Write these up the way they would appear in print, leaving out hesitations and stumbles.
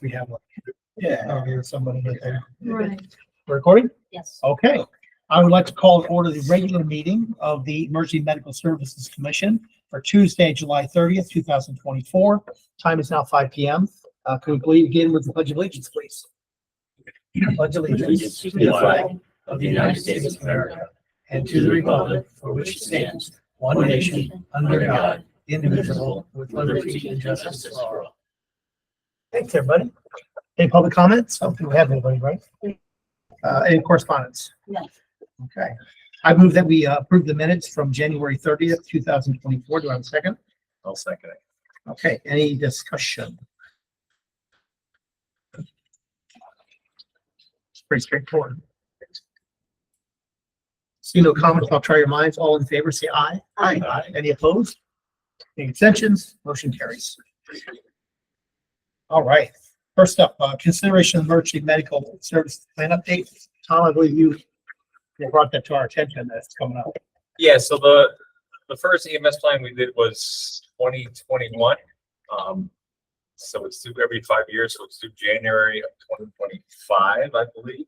We have one. Yeah. Oh, here's somebody that they. Right. We're recording? Yes. Okay. I would like to call to order the regular meeting of the Emergency Medical Services Commission for Tuesday, July 30th, 2024. Time is now 5 p.m. Can we please begin with the Pledge of Allegiance, please? Pledge allegiance to the flag of the United States of America and to the republic for which it stands, one nation, under God, indivisible, with liberty and justice for all. Thanks, everybody. Any public comments? I don't think we have anybody, right? Any correspondence? No. Okay. I move that we approve the minutes from January 30th, 2024. Do I have a second? I'll second it. Okay, any discussion? It's pretty straightforward. See no comments, I'll try your minds. All in favor, say aye. Aye. Any opposed? Any abstentions? Motion carries. All right. First up, consideration of emergency medical service plan update. Tom, I believe you brought that to our attention. That's coming up. Yeah, so the first EMS plan we did was 2021. So it's due every 5 years, so it's due January of 2025, I believe.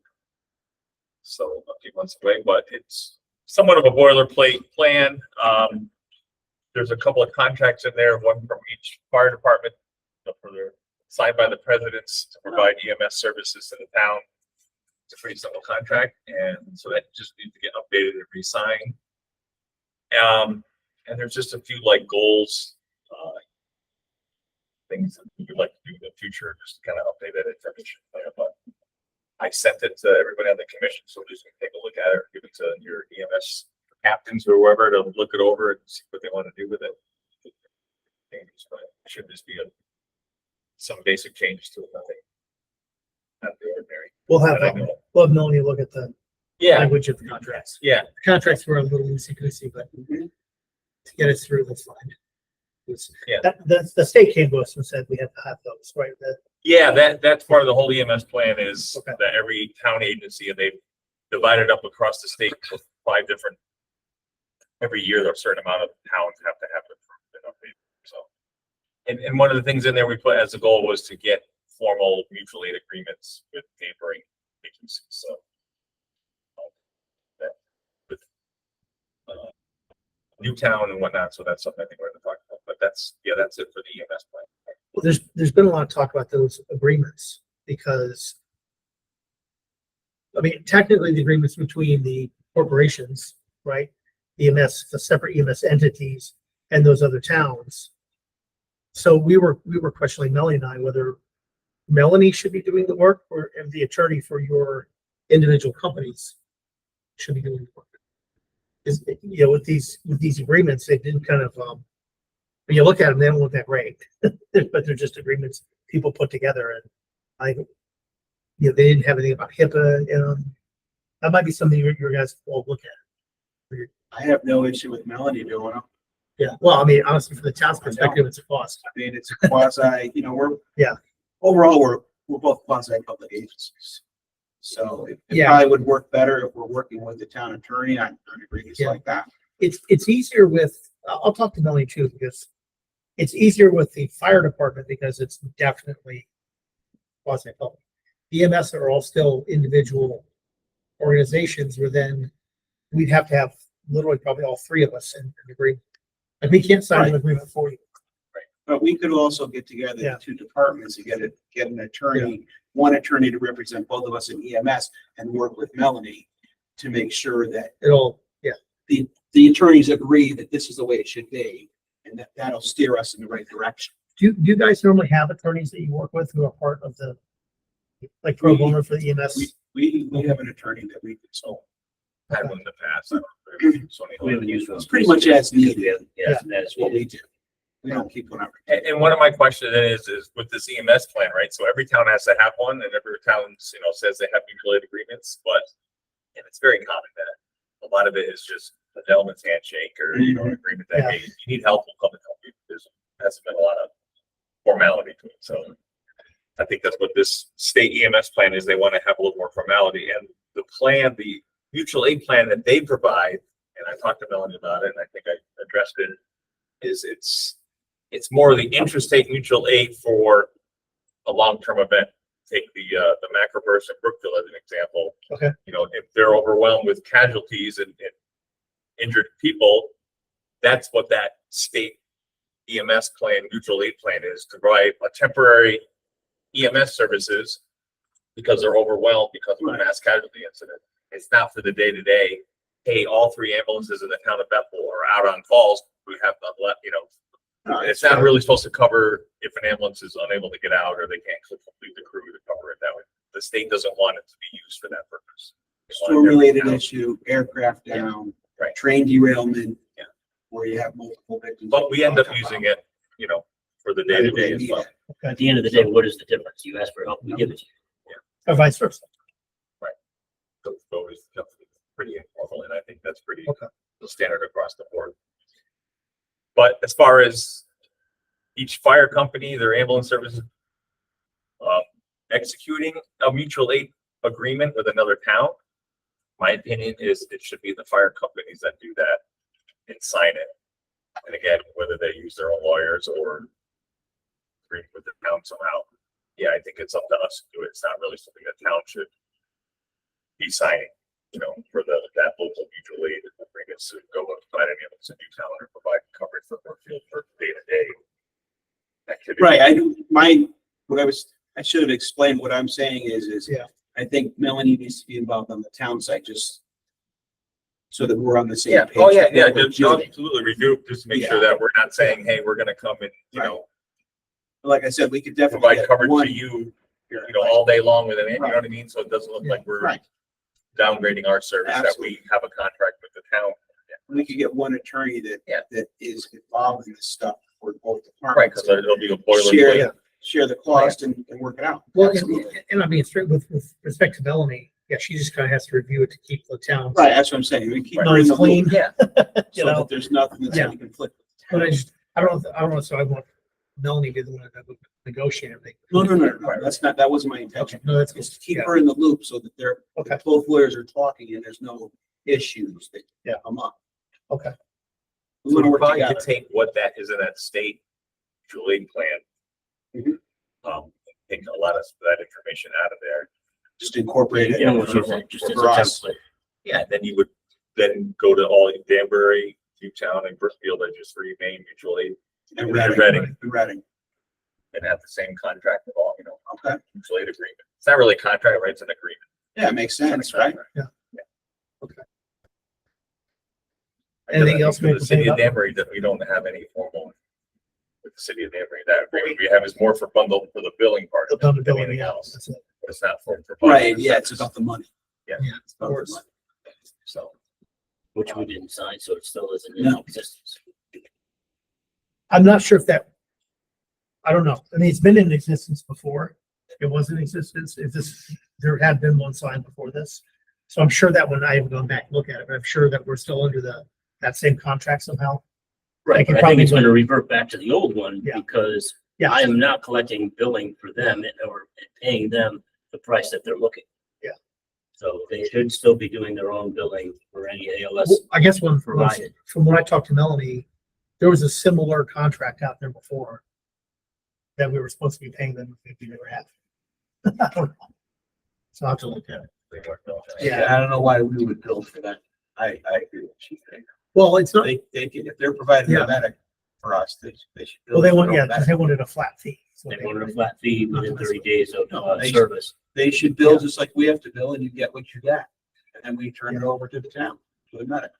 So a few months away, but it's somewhat of a boilerplate plan. There's a couple of contracts in there, one from each fire department for their signed by the presidents to provide EMS services to the town. It's a pretty simple contract, and so that just needs to get updated and re-signed. And there's just a few like goals, things that we would like to do in the future, just to kind of update that information there. But I sent it to everybody on the commission, so just take a look at it, give it to your EMS captains or whoever to look it over and see what they want to do with it. But it should just be some basic changes to it, nothing out of the ordinary. We'll have Melanie look at the language of the contracts. Yeah, The contracts were a little loosey-goosey, but to get us through, that's fine. Yeah. The state came to us and said we have to have those, right? yeah, that's part of the whole EMS plan is Okay. that every town agency, and they've divided up across the state with 5 different, every year, a certain amount of towns have to have it updated. So, and one of the things in there we put as a goal was to get formal mutual aid agreements with neighboring agencies. So, that with Newtown and whatnot. So that's something I think we're going to talk about. But that's it for the EMS plan. Well, there's been a lot of talk about those agreements because, I mean, technically the agreements between the corporations, right? EMS, the separate EMS entities and those other towns. So we were questioning Melanie and I whether Melanie should be doing the work or if the attorney for your individual companies should be doing the work. Is, you know, with these agreements, they didn't kind of when you look at them, they don't look that great, but they're just agreements people put together, and they didn't have anything about HIPAA. That might be something your guys will look at. I have no issue with Melanie doing them. Yeah, well, I mean, honestly, from the town's perspective, it's a cost. I mean, it's a quasi, we're. Yeah. Overall, we're both quasi public agencies. So it Yeah. probably would work better if we're working with the town attorney on agreements Yeah. like that. It's easier with, I'll talk to Melanie too, because it's easier with the fire department because it's definitely quasi-public. EMS are all still individual organizations where then we'd have to have literally probably all 3 of us in agreement. Like we can't sign an agreement for you. But we could also get together, Yeah. the 2 departments, and get an attorney, one attorney to represent both of us in EMS and work with Melanie to make sure that the attorneys agree that this is the way it should be, and that'll steer us in the right direction. Do you guys normally have attorneys that you work with who are part of the, like pro bono for the EMS? We have an attorney that we consult. Had one in the past. We haven't used It's pretty much as needed. Yeah, that's What what we do. We don't keep one up. And one of my questions is with this EMS plan, right? So every town has to have one, and every town, says they have mutual aid agreements, but and it's very common that a lot of it is just a gentleman's handshake or an agreement that Yeah. hey, if you need help, we'll come and help you. There hasn't been a lot of formality to it. So I think that's what this state EMS plan is. They want to have a little more formality, and the plan, the mutual aid plan that they provide, and I talked to Melanie about it, and I think I addressed it, is it's more of the interstate mutual aid for a long-term event. Take the macroburst in Brookfield as an example. Okay. You know, if they're overwhelmed with casualties and injured people, that's what that state EMS plan, mutual aid plan is, to provide a temporary EMS services because they're overwhelmed because of a mass casualty incident. It's not for the day-to-day, hey, all 3 ambulances in the town of Bethel are out on calls, we have to let, you know, it's not really supposed to cover if an ambulance is unable to get out or they can't complete the crew to cover it that way. The state doesn't want it to be used for that purpose. Storm-related issue, aircraft down, Right. train derailment. Yeah. Where you have multiple victims. But we end up using it, you know, for the day-to-day as well. At the end of the day, what is the difference? You ask for help, we give it to you. Or vice versa. So it's always pretty informal, and I think that's pretty Okay. standard across the board. But as far as each fire company, their ambulance services, executing a mutual aid agreement with another town, my opinion is it should be the fire companies that do that and sign it. And again, whether they use their own lawyers or agree with the town somehow, yeah, I think it's up to us to do it. It's not really something the town should be signing, you know, for that local mutual aid agreements to go and provide any of a new town or provide coverage for Brookfield for day-to-day activity. Right, I should have explained what I'm saying is, Yeah. I think Melanie needs to be involved on the town side, just so that we're on the same Yeah, page. oh, yeah, of yeah, what we're doing. absolutely review, just to make sure that we're not saying, hey, we're gonna come and, you know, Like I said, we could definitely provide get coverage one. to you, you know, all day long with it, you know what I mean? So it doesn't look like we're Right, downgrading our service, that we Absolutely. have a contract with the town. we could get one attorney that is involved in this stuff for both Right, departments. because it'll be a Share, boilerplate. share the cost and work it out. Well, Absolutely. and I mean, straight with respect to Melanie, yeah, she just kind of has to review it to keep the town. Right, that's what I'm saying. We keep Right. her in the Clean. loop, Yeah, You so know, that there's nothing that's Yeah. any conflict. with the but town. I don't know, so I want Melanie to be the one that would negotiate everything. No, that wasn't my intention. Okay, no, that's Just good. keep Yeah. her in the loop so that Okay. both lawyers are talking and there's no issues that Yeah. come up. Okay. We so want to we work probably together. could take what that is in that state mutual aid plan. Mhm. Take a lot of that information out of there. Just incorporate it. You know, just as a For us. template. Yeah, then you would then go to all in Danbury, Newtown, and Brookfield as just three main mutual aid And Reading. Reading. and have the same contract with all, you know, Okay. mutual aid agreement. It's not really a contract, right? It's an agreement. Yeah, it makes sense, right? Anything Because I else think we for the have to say city of about- Danbury, that we don't have any formal with the city of Danbury. That agreement we have is more for bundle for the billing part The of it than building, anything yeah, else. that's it. It's not for. Right, yeah, it's about the money. Yeah. It's about the course. money. So. Which we didn't sign, so it still isn't in No. existence. I'm not sure if that, I don't know. I mean, it's been in existence before. It was in existence. If this, there had been one signed before this. So I'm sure that when I haven't gone back and look at it, but I'm sure that we're still under that same contract somehow. Right, can but I probably think it's go- gonna revert back to the old one Yeah. because Yeah. I am not collecting billing for them or paying them the price that they're looking. Yeah. So they should still be doing their own billing for any ALS. Well, I guess Provided. from when I talked to Melanie, there was a similar contract out there before that we were supposed to be paying them if we never have. I don't know. So I'll have to look at it. Yeah. I don't know why we would bill for that. I agree with you. Well, it's not, If they're providing Yeah. a medic for us, they should. bill well, they for want, their yeah, own 'cause medic. they wanted a flat fee. So They wanted a flat fee within 30 days of No, they- service. They should bill Yeah. just like we have to bill and you get what you get. And then we turn it over to the town, to the medic.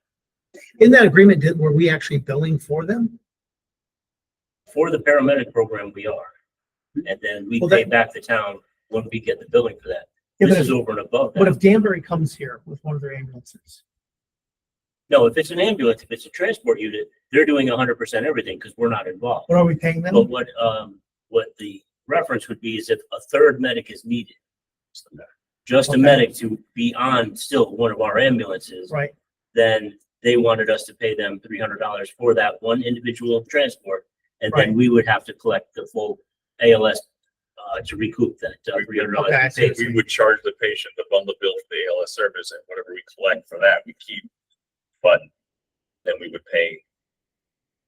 In that agreement, were we actually billing for them? For the paramedic program, we are. And then we Well, pay that- back the town when we get the billing for that. Yeah, This but is if, over and above but that. if Danbury comes here with one of their ambulances, No, if it's an ambulance, if it's a transport unit, they're doing 100% everything because we're not involved. what are we paying them? But what the reference would be is if a third medic is needed. Just a Okay. medic to be on still one of our ambulances, Right, then they wanted us to pay them $300 for that one individual transport. And then Right. we would have to collect the full ALS to recoup that $300 Okay, I we see. paid. We would charge the patient the bundle bill for the ALS service, and whatever we collect for that, we keep. But then we would pay.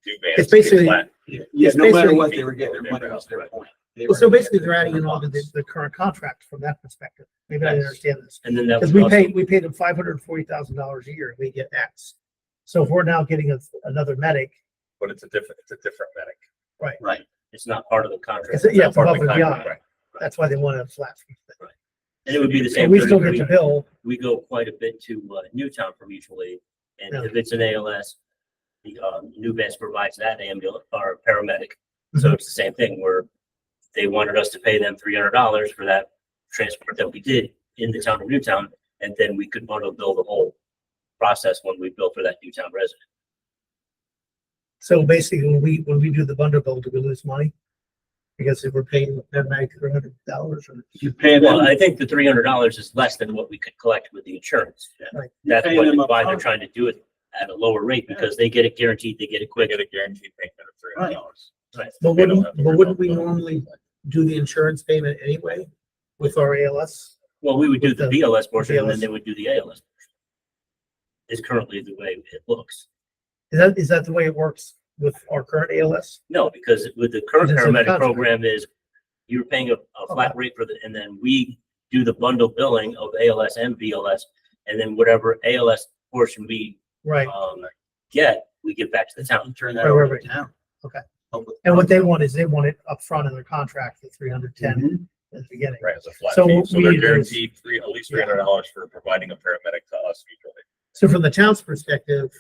It's basically- Yeah, It's no matter basically- what they were getting, their money was their point. They Well, so were- basically they're adding in all the current contract from that perspective. Maybe I didn't understand this. And then that Because was we paid them $540,000 a year and we get X. So if we're now getting another medic, But it's a different medic. Right. it's not part of the contract. it's Part of above the and contract, beyond. right. That's why they want a flat fee. And it would be the So same. we for still the- get to bill. We go quite a bit to Newtown for mutual aid. And Yeah. if it's an ALS, the New Vance provides that ambulance or paramedic. So it's the same thing where they wanted us to pay them $300 for that transport that we did in the town of Newtown. And then we could bundle bill the whole process when we bill for that Newtown resident. So basically, when we do the bundle bill, do we lose money? Because if we're paying them back $300 or. You pay Well, them, I think the $300 is less than what we could collect with the insurance. Right. That's paying them why they're upfront. trying to do it at a lower rate because they get it guaranteed, they get it They quick. get a guaranteed payment of $300. Right. But They don't have to worry wouldn't about we billing. normally do the insurance payment anyway with our ALS? Well, we would do With the the BLS portion and then BLS. they would do the ALS. Is currently the way it looks. Is that the way it works with our current ALS? No, because with the current It's in the paramedic contract. program is you're paying a flat rate for the, and then we do the bundle billing of ALS and BLS. And then whatever ALS portion we Right. get, we give back to the town. turn that Right, over right, to town. Okay. Public- And what they want is they want it upfront in their contract, the 310 Mhm. at the beginning. Right, as a flat So fee. what So we they're need to do is- guaranteed at least $300 for providing a paramedic to us mutually. So from the town's perspective,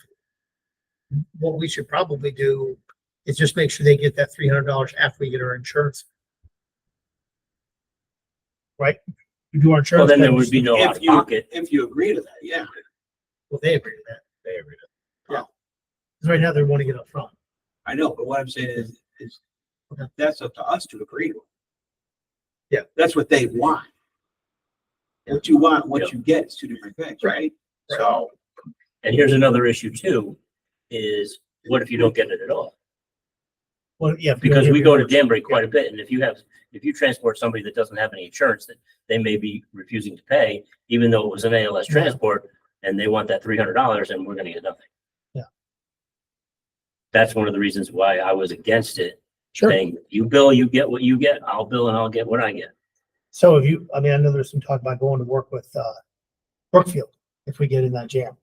what we should probably do is just make sure they get that $300 after we get our insurance. Right? We do our insurance. Well, then there claims. would be no out If of you, pocket. if you agree to that, yeah. Well, they agree to that. They agree to. Because right now they're wanting it up front. I know, but what I'm saying is Okay. that's up to us to agree to. Yeah. That's what they want. What you want, what you get is two different things, right? Right. So, And here's another issue too, is what if you don't get it at all? Well, yeah. if you don't Because get we go to reimbursed. Danbury quite a bit, and if you transport somebody that doesn't have any insurance, that they may be refusing to pay, even though it was an ALS Yeah. transport, and they want that $300, and we're gonna get nothing. Yeah. That's one of the reasons why I was against it, Sure. saying, you bill, you get what you get, I'll bill and I'll get what I get. So if you, I mean, I know there's some talk about going to work with Brookfield if we get in that jam.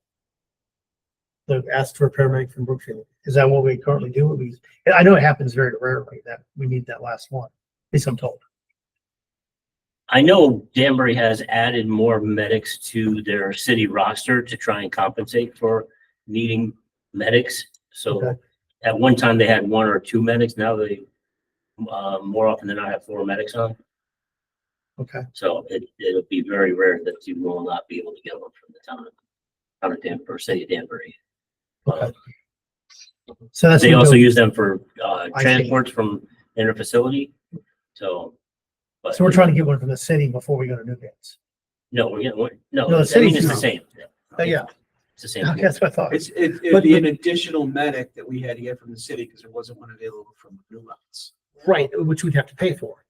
They've asked for a paramedic from Brookfield. Is that what we currently do? I know it happens very rarely that we need that last one, at least I'm told. I know Danbury has added more medics to their city roster to try and compensate for needing medics. So Okay. at one time they had one or two medics. Now they, more often than not, have four medics on. Okay. So it'll be very rare that you will not be able to get one from the town of Danbury, city of Danbury. Okay. So that's. They what also we'll- use them for I see. transports from inter facility. So. but- So we're trying to get one from the city before we go to New Vance. No, we're getting one. No, No, the I mean, city's it's the not. same. Oh, yeah. It's the same. Okay, that's what I thought. it'd be an additional medic that we had to get from the city because there wasn't one available from New Mountains. Right, which we'd have to pay for.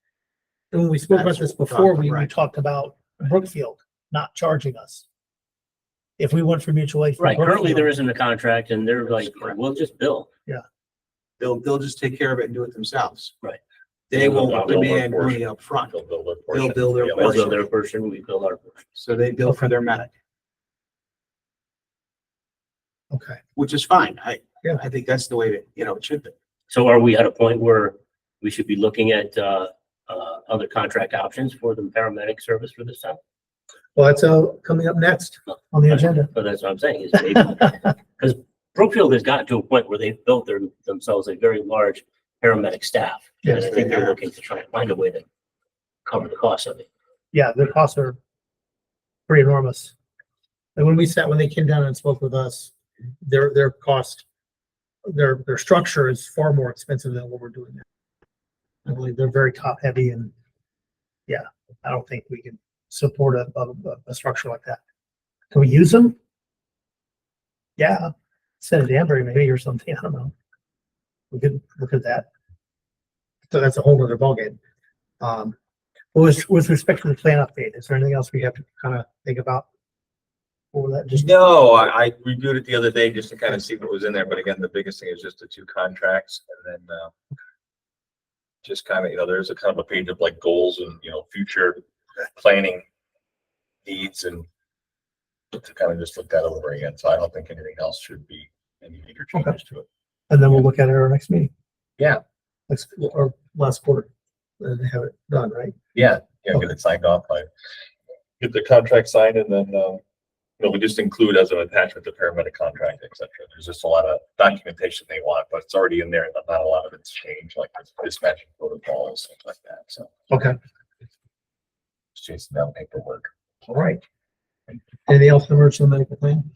And when we spoke about That's this what we're before, talking, we right. talked about Brookfield not charging us. If we went for mutual aid. from Right, currently there Brookfield, isn't a contract and they're like, Correct. we'll just bill. They'll just take care of it and do it themselves. Right. They They'll won't bill their demand portion. money up front. They'll build their They'll portion. build their Yeah, They'll portion. bill their portion, we bill our portion. So they bill for Okay. their medic, Okay, which is fine. Yeah. I think that's the way that, it should be. So are we at a point where we should be looking at, other contract options for the paramedic service for this town? well, that's coming up next on the agenda. But that's what I'm saying is maybe, because Brookfield has gotten to a point where they've built themselves a very large paramedic staff. And Yes, I they think they're have. looking to try and find a way to cover the cost of it. Yeah, the costs are pretty enormous. And when they came down and spoke with us, their cost, their structure is far more expensive than what we're doing now. I believe they're very top heavy and yeah, I don't think we can support a structure like that. Can we use them? Yeah, instead of Danbury maybe or something, I don't know. We could look at that. So that's a whole other ballgame. With respect to the plan update, is there anything else we have to kind of think about? Or that just, No, I reviewed it the other day just to kind of see what was in there, but again, the biggest thing is just the two contracts and then, just kind of, there's a kind of a page of like goals and, future planning needs and to kind of just look that over again. So I don't think anything else should be any major changes to it. And then we'll look at it at our next meeting. Yeah. Next, or last quarter, and have it done, right? Yeah, get it signed off get the contract signed and then, we just include as an attachment the paramedic contract, et cetera. There's just a lot of documentation they want, but it's already in there and not a lot of it's changed, like dispatching protocols, things like that. So Okay, just chasing down paperwork. all right. Anything else in emergency medical plan?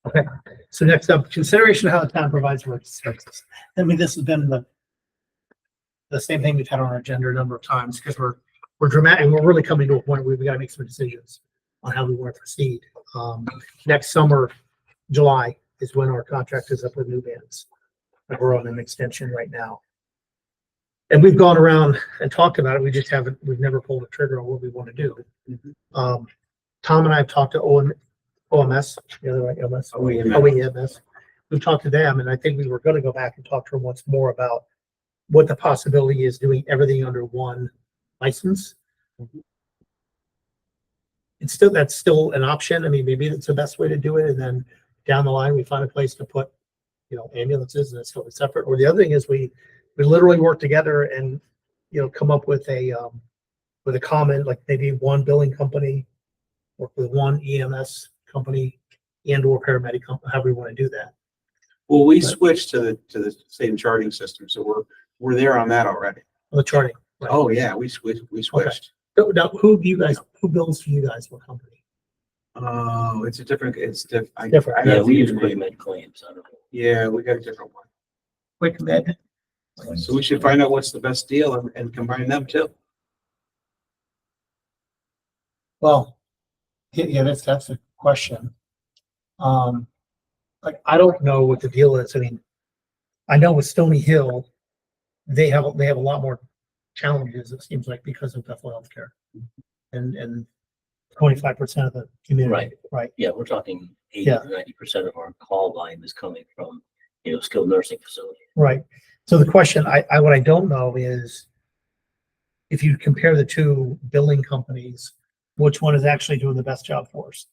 Okay, so next up, consideration of how the town provides emergency services. I mean, this has been the same thing we've had on our agenda a number of times because we're dramatic and we're really coming to a point where we got to make some decisions on how we want to proceed. Next summer, July is when our contract is up with new bands. And we're on an extension right now. And we've gone around and talked about it. We've never pulled a trigger on what we want to do. Tom and I have talked to OMS, the other right, OMS. OEMS. We've talked to them, and I think we were going to go back and talk to them once more about what the possibility is doing everything under one license. That's still an option. I mean, maybe it's the best way to do it, and then down the line we find a place to put, ambulances, and it's totally separate. Or the other thing is we literally work together and come up with a common, like maybe one billing company, work with one EMS company and or paramedic company, however we want to do that. Well, we switched to the same charting system, so we're there on that already. The charting. Right. Oh, yeah, we switched. So now, who bills for you guys? What company? Oh, it's different. Different. Yeah, we use quick med claims. I don't know. Yeah, we got a different one. Quick Med. So we should find out what's the best deal and combine them too. Well, yeah, that's a question. I don't know what the deal is. I mean, I know with Stony Hill, they have a lot more challenges, it seems like, because of Bethel Healthcare and 25% of the community, right? Yeah, we're talking 80 to 90% of our call volume is coming from, skilled nursing facility. Right. So the question what I don't know is if you compare the two billing companies, which one is actually doing the best job for us?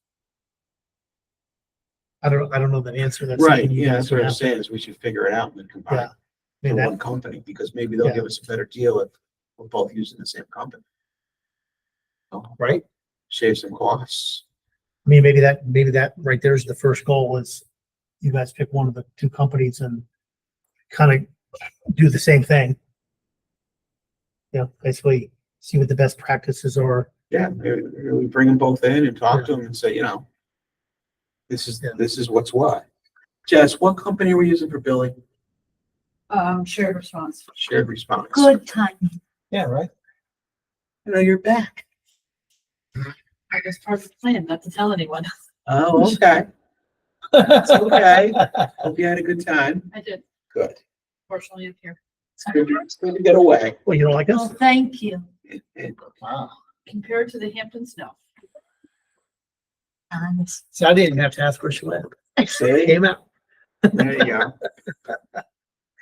I don't know that answer. That's Right. something you Yeah, guys that's what would I'm have to- saying is we should figure it out and then combine Yeah. I mean, to that, one company because maybe they'll Yeah. give us a better deal if we're both using the same company. right? Save some costs. I mean, maybe that right there is the first goal is you guys pick one of the two companies and kind of do the same thing. Basically see what the best practices are. Yeah, maybe we bring them both in and talk to them and say, this is what's what. Jess, what company are we using for billing? Shared response. Shared response. Good timing. Yeah, right. You're back. I was part of the plan, not to tell anyone. Oh, okay. It's okay. Hope you had a good time. I did. Good. Fortunately, I'm here. It's good to get away. Well, you don't like Oh, us? thank you. Wow. Compared to the Hamptons, no. See, I didn't have to ask where she went. See? Came out. There you go. What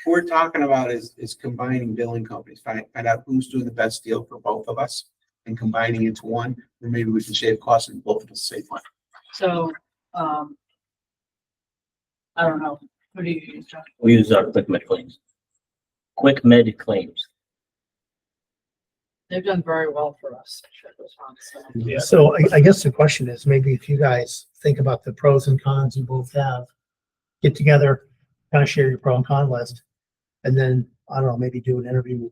we're talking about is combining billing companies, find out who's doing the best deal for both of us and combining into one, or maybe we can shave costs and both of us save money. So, I don't know. What do you use, John? We use our quick med claims. Quick med claims. They've done very well for us. Shared response. So. Yeah. So I guess the question is maybe if you guys think about the pros and cons you both have, get together, kind of share your pro and con list, and then, I don't know, maybe do an interview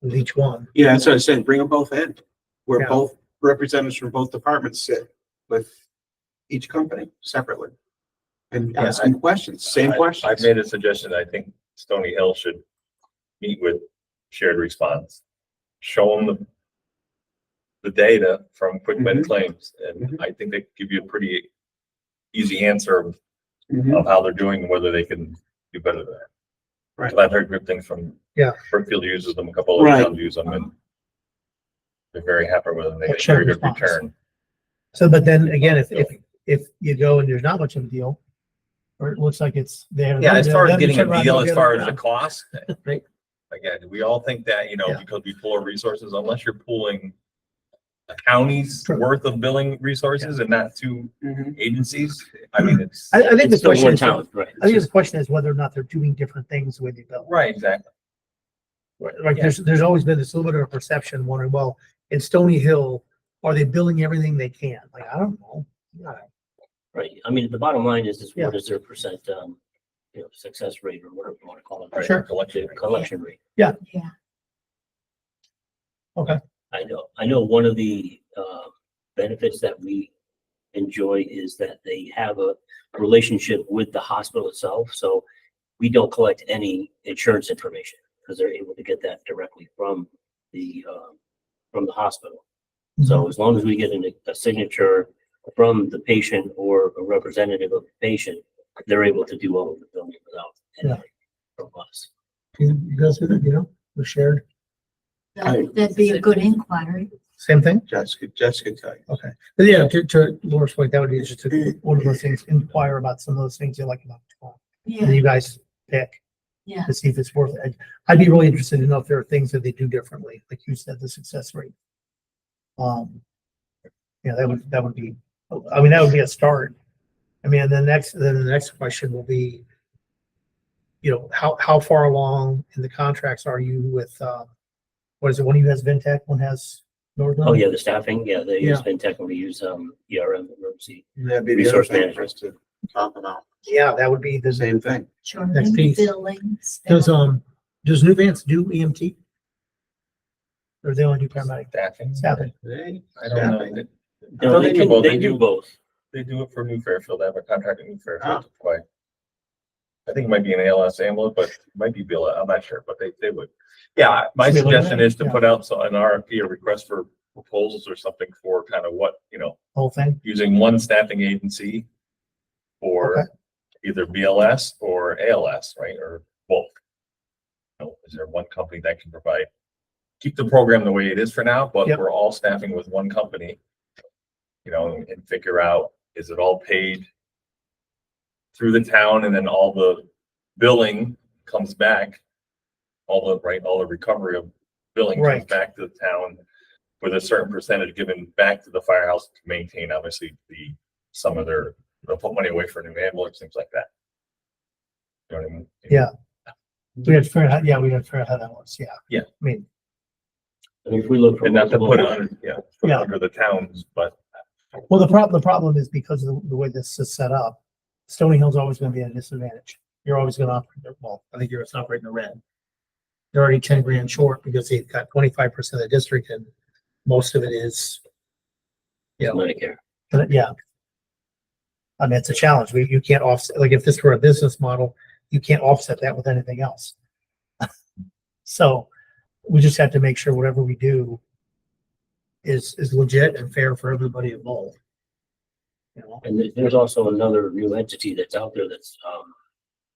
with each one. Yeah, that's what I said. Bring them both in. Where Yeah. both representatives from both departments sit with each company separately and Yeah, ask them questions, same I've questions. made a suggestion. I think Stony Hill should meet with shared response, show them the data from quick med claims, and Mhm. I think they give you a pretty easy answer of Mhm. how they're doing and whether they can do better than that. Right. 'Cause I've heard good things from Brookfield uses them, a couple of Right. towns use them, and they're very happy with them. They Like get very shared good response. return. So, but then again, if you go and there's not much of a deal, or it looks like it's there. Yeah, as far as then you getting turn a around deal, and as go far the as the other cost, Right. Again, we all think that, you know, Yeah. because we pull our resources, unless you're pulling a county's True. worth of billing resources and not two agencies, I mean, it's. I think the It's still question one is, town, right? I think the question is whether or not they're doing different things the way they bill. Right, exactly. Like, there's always been this little bit of perception, wondering, well, in Stony Hill, are they billing everything they can? Like, I don't know. Right. I mean, the bottom line is Yeah. what is their percent, you know, success rate or whatever you want to call it. Right, Sure. collection. Collection rate. Yeah. Okay. I know one of the, benefits that we enjoy is that they have a relationship with the hospital itself. So we don't collect any insurance information because they're able to get that directly from the hospital. So as long as we get a signature from the patient or a representative of the patient, they're able to do all of the billing without anything from us. You guys with it, you know, we shared, That'd be a good inquiry. same thing? Jessica tell you. Okay. But yeah, to Laura's point, that would be just one of those things, inquire about some of those things you like about the town. And Yeah, you guys pick yeah. to see if it's worth it. I'd be really interested to know if there are things that they do differently, like you said, the success rate. Yeah, that would be, I mean, that would be a start. I mean, and then the next question will be, you know, how far along in the contracts are you with, what is it? One of you has Ventec, one has Northern? Oh, yeah, the staffing, yeah, they use Yeah. FinTech and we use, ERM, emergency. That'd be the other Resource thing management. for us to talk about. Yeah, that would be The the, same thing. Sure. Next piece. Billings. does New Vance do EMT? Or they only do paramedic? Staffing. Staffing. I don't know. Staffing. No, they do both. they do both. They do it for New Fairfield. They have a contract at New Ah. Fairfield to play. I think it might be an ALS ambulance, but it might be Bill. I'm not sure, but they would. Yeah, my Should we look at suggestion it? is to Yeah. put out an RFP, a request for proposals or something for kind of what, you know, Whole thing? using one staffing agency for Okay. either BLS or ALS, right? Or both. You know, is there one company that can provide, keep the program the way it is for now, but Yep. we're all staffing with one company, you know, and figure out, is it all paid through the town and then all the billing comes back, all the recovery of billing comes Right. back to the town with a certain percentage given back to the firehouse to maintain obviously some of their, they'll put money away for new ambulance, things like that. You know what I mean? Yeah. We had to figure out, yeah, we had to figure out how that works, yeah. Yeah. I mean, I mean, if we look for And not to multiple, put it under, put it Yeah. under the towns, but well, the problem is because of the way this is set up, Stony Hill's always gonna be at a disadvantage. You're always gonna operate, well, I think you're operating the red. They're already 10 grand short because they've got 25% of the district and most of it is, you know, Medicare. yeah. I mean, it's a challenge. You can't offset, like if this were a business model, you can't offset that with anything else. So we just have to make sure whatever we do is legit and fair for everybody involved. You know? And there's also another new entity that's out there that's,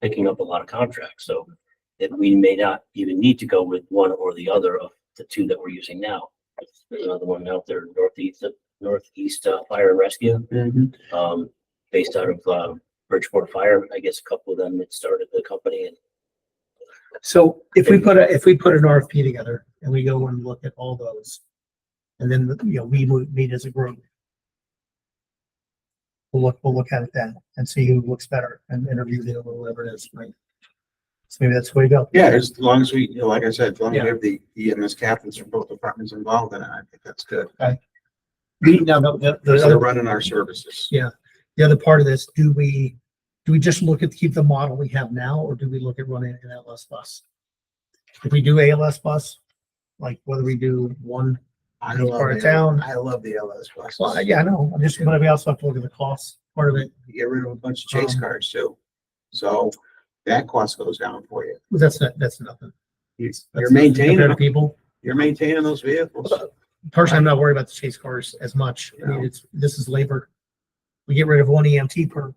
picking up a lot of contracts. So that we may not even need to go with one or the other of the two that we're using now. There's another one out there, Northeast Fire and Rescue, based out of, Bridgeport Fire. I guess a couple of them that started the company and So if we put an RFP together and we go and look at all those, and then, you know, we meet as a group. We'll look at it then and see who looks better and interview them or whatever it is, right? So maybe that's the way to go. Yeah, as long as we, you know, like I said, as long as Yeah. we have the EMS captains from both departments involved, then I think that's good. Now, the So they're other, running our services. Yeah. the other part of this, do we just look at, keep the model we have now, or do we look at running an ALS bus? If we do ALS bus, like whether we do one, I It's love part of the- town. I love the LS buses. well, yeah, I know, I'm just, but we also have to look at the cost part of it. You get rid of a bunch of chase Um, cars too. So that cost goes down for you. That's nothing. You're That's maintaining, compared to them. people. You're maintaining those vehicles. Personally, I'm not worried about the chase cars as much. I mean, this is labor. We get rid of one EMT per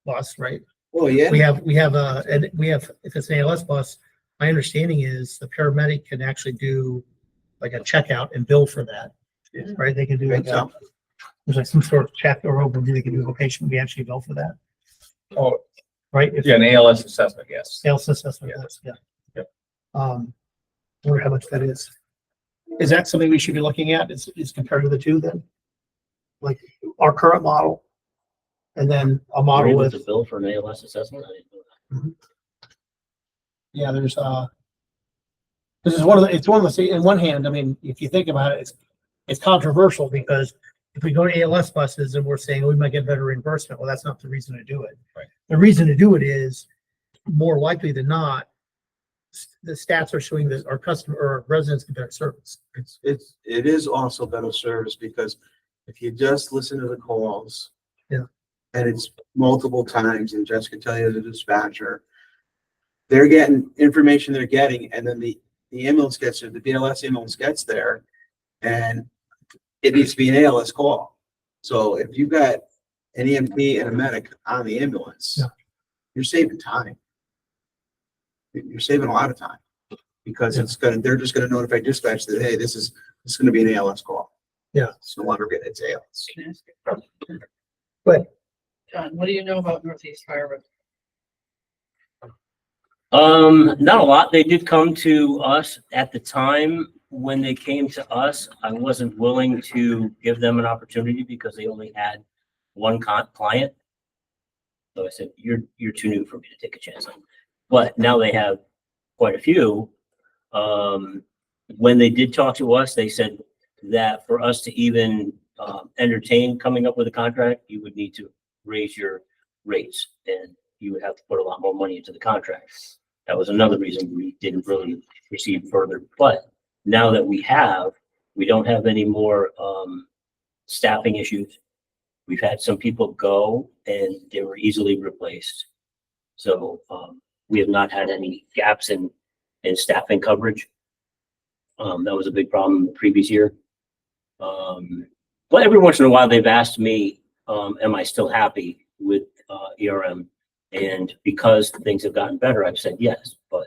bus, right? Well, yeah, We have, if it's an ALS bus, my understanding is the paramedic can actually do like a checkout and bill for that. Yeah. Right? They can do like think so. there's like some sort of check or overview they can do a patient. We actually bill for that, oh, right? If yeah, an ALS assessment, yes. ALS assessment, yeah. Yep. I wonder how much that is. Is that something we should be looking at, is compared to the two then? Like our current model? And then a model Agree with, the bill for an ALS assessment. I didn't know yeah, there's, this is one of the, it's one of the, in one hand, I mean, if you think about it, it's controversial because if we go to ALS buses and we're saying we might get better reimbursement, well, that's not the reason to do it. Right. The reason to do it is more likely than not, the stats are showing that our customer or our residents get better service. It is also better service because if you just listen to the calls. Yeah. And it's multiple times, and Jessica tell you the dispatcher, they're getting information they're getting, and then the ambulance gets there, the BLS ambulance gets there, and it needs to be an ALS call. So if you've got an EMT and a medic on the ambulance, Yeah. you're saving time. You're saving a lot of time because they're just gonna notify dispatch that, hey, this is gonna be an ALS call. Yeah. It's no longer it's ALS. Can I ask you a question? But John, what do you know about Northeast Fire? Not a lot. They did come to us at the time. When they came to us, I wasn't willing to give them an opportunity because they only had one client. So I said, you're too new for me to take a chance on. But now they have quite a few. When they did talk to us, they said that for us to even entertain coming up with a contract, you would need to raise your rates and you would have to put a lot more money into the contract. That was another reason we didn't really proceed further. But now that we don't have any more staffing issues. We've had some people go and they were easily replaced. So we have not had any gaps in staffing coverage. That was a big problem the previous year. But every once in a while they've asked me, am I still happy with ERM? And because things have gotten better, I've said yes. But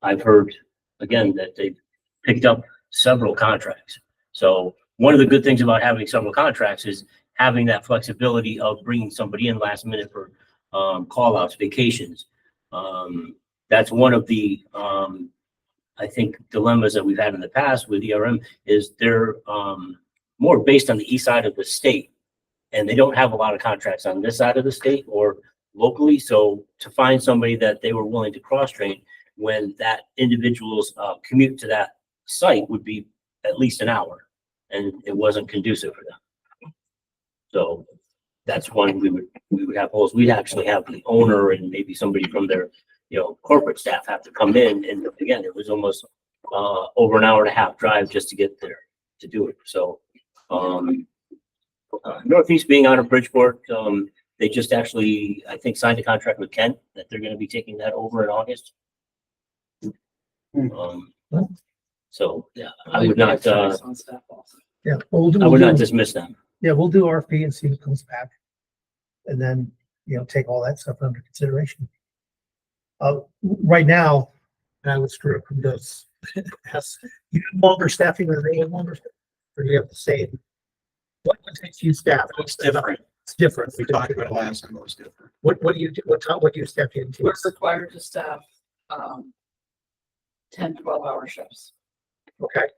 I've heard again that they've picked up several contracts. So one of the good things about having several contracts is having that flexibility of bringing somebody in last minute for call outs, vacations. That's one of the I think dilemmas that we've had in the past with ERM is they're more based on the east side of the state, and they don't have a lot of contracts on this side of the state or locally. So to find somebody that they were willing to cross train when that individual's commute to that site would be at least an hour, and it wasn't conducive for them. So that's one we would have holes. We'd actually have the owner and maybe somebody from their corporate staff have to come in, and again, it was almost over an hour and a half drive just to get there to do it. So Northeast being out of Bridgeport, they just actually, I think, signed a contract with Kent that they're going to be taking that over in August. So yeah, I would not, yeah, I would not dismiss them. Yeah, we'll do RFP and see what comes back. And then, take all that stuff under consideration. Right now, and I would screw up from this, you have longer staffing than they have longer, or you have the same? What takes you staff? It's different. It's different. We talked about it last time, it was different. What do you do? What do you staff into? We're required to staff 10, 12-hour shifts. Okay.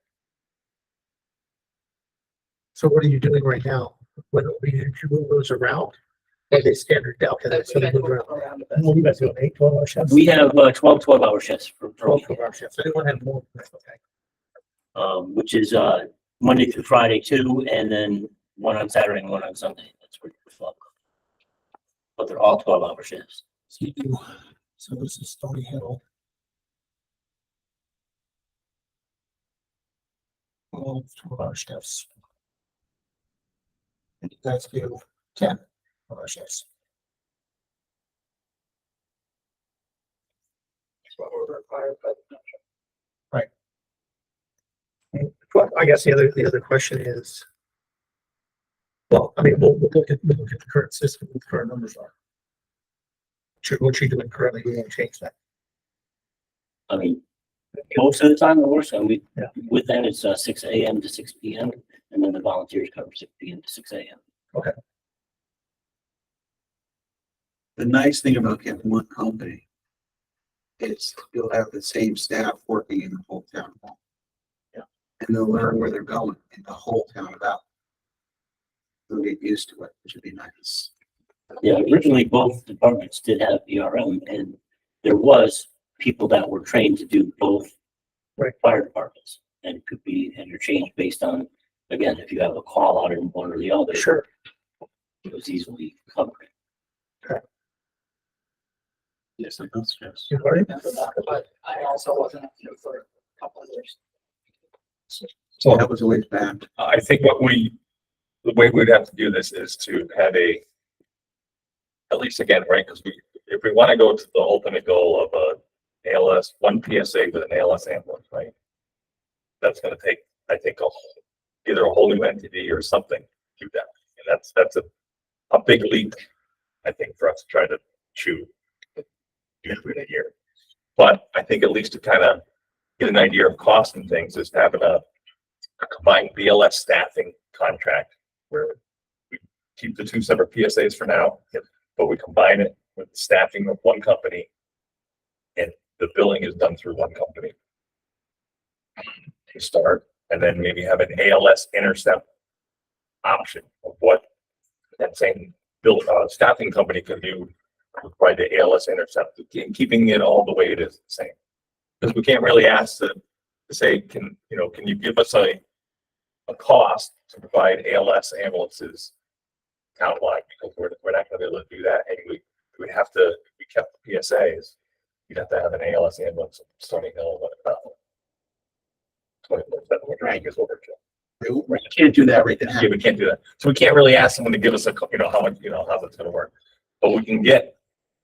So what are you doing right now? When you move those around? Are they standard? Okay, that's so they move around. What do you guys do? 8, 12-hour shifts? We have 12-hour shifts for 12-hour shifts. Anyone have more? Okay. which is Monday through Friday 2, and then one on Saturday and one on Sunday. That's pretty fun. But they're all 12-hour shifts. So this is Stony Hill. All 12-hour shifts. And you guys do 10-hour shifts. That's what we're required, but Well, I guess the other question is, well, I mean, we'll look at the current system, what the current numbers are. What you're doing currently, we won't change that. I mean, most of the time it works. And Yeah. with that, it's 6 a.m. to 6 p.m. and then the volunteers cover 6 p.m. to 6 a.m. Okay. The nice thing about getting one company is you'll have the same staff working in the whole town hall. Yeah. And they'll learn where they're going in the whole town about. They'll get used to it, which would be nice. Yeah, originally both departments did have ERM and there was people that were trained to do both Right. fire departments and could be interchanged based on, again, if you have a call out in one or the other. Sure. It was easily covered. Yes, I guess, yes. You already? But I also wasn't here for a couple of years. So that was always bad. I think the way we'd have to do this is to have at least again, right, because if we want to go to the ultimate goal of a ALS, one PSA with an ALS ambulance, right? That's gonna take, I think, either a whole new entity or something to do that. And that's a big leap, I think, for us to try to chew in a year. But I think at least to kind of get an idea of cost and things is having a combined BLS staffing contract where we keep the two separate PSAs for now, but we combine it with the staffing of one company and the billing is done through one company to start, and then maybe have an ALS intercept option of what that same staffing company can do by the ALS intercept, keeping it all the way it is the same. Because we can't really ask to say, can you give us a cost to provide ALS ambulances townwide, because we're not gonna be able to do that. And we have to, if we kept the PSAs, you'd have to have an ALS ambulance in Stony Hill, about 24/7, which is over. You can't do that right now. Yeah, we can't do that. So we can't really ask someone to give us how much, how that's gonna work. But we can get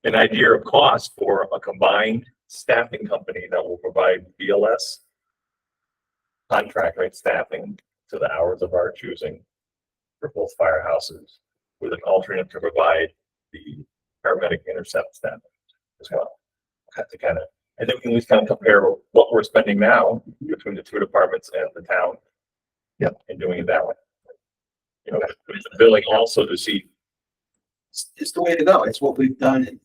an idea of cost for a combined staffing company that will provide BLS contract rate staffing to the hours of our choosing for both firehouses, with an alternate to provide the paramedic intercept staff as well. Have to kind of, I think we can at least kind of compare what we're spending now between the two departments and the town. Yep. And doing it that way. With the billing also to see. It's the way to go. It's what we've done.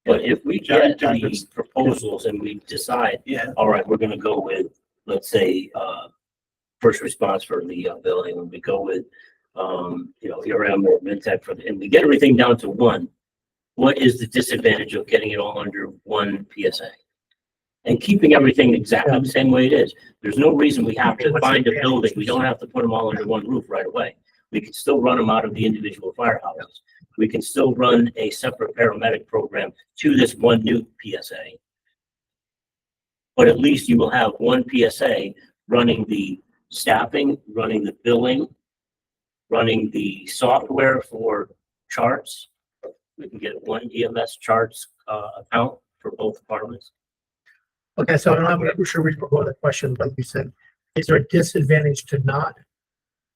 But if we John- get John- the proposals and we decide, Yeah. all right, we're gonna go with, let's say, first response for the billing, and we go with, ERM or Mintech and we get everything down to one. What is the disadvantage of getting it all under one PSA? And keeping everything exactly the same way it is. There's no reason we have to What's the find a advantage? building. We don't have to put them all under one roof right away. We can still run them out of the individual firehouses. We can still run a separate paramedic program to this one new PSA. But at least you will have one PSA running the staffing, running the billing, running the software for charts. We can get one EMS charts account for both departments. Okay, so I'm not sure we forgot that question, but you said, is there a disadvantage to not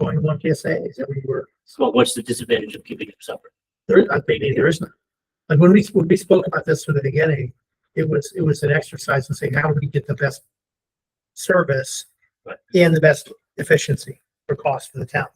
going one PSA? Is that what you were? So what's the disadvantage of keeping them separate? I think there is none. Like when we spoke about this from the beginning, it was an exercise in saying, how do we get the best service Right. and the best efficiency for cost for the town?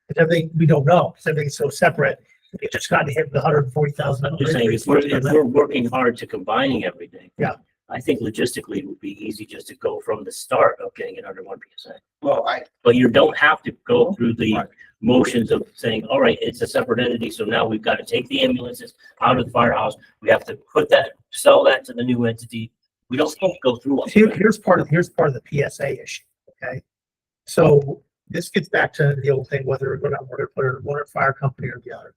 Because everything, we don't know, because everything's so separate. We just got to hit the $140,000. I'm just saying, if we're working hard to combining everything. Yeah. I think logistically it would be easy just to go from the start of getting it under one PSA. Well, But you don't have to go through the Right. motions of saying, all right, it's a separate entity, so now we've got to take the ambulances out of the firehouse. We have to sell that to the new entity. We don't have to go through all that. Here's part of the PSA issue, okay? So this gets back to the old thing, whether we're gonna put it in one fire company or the other.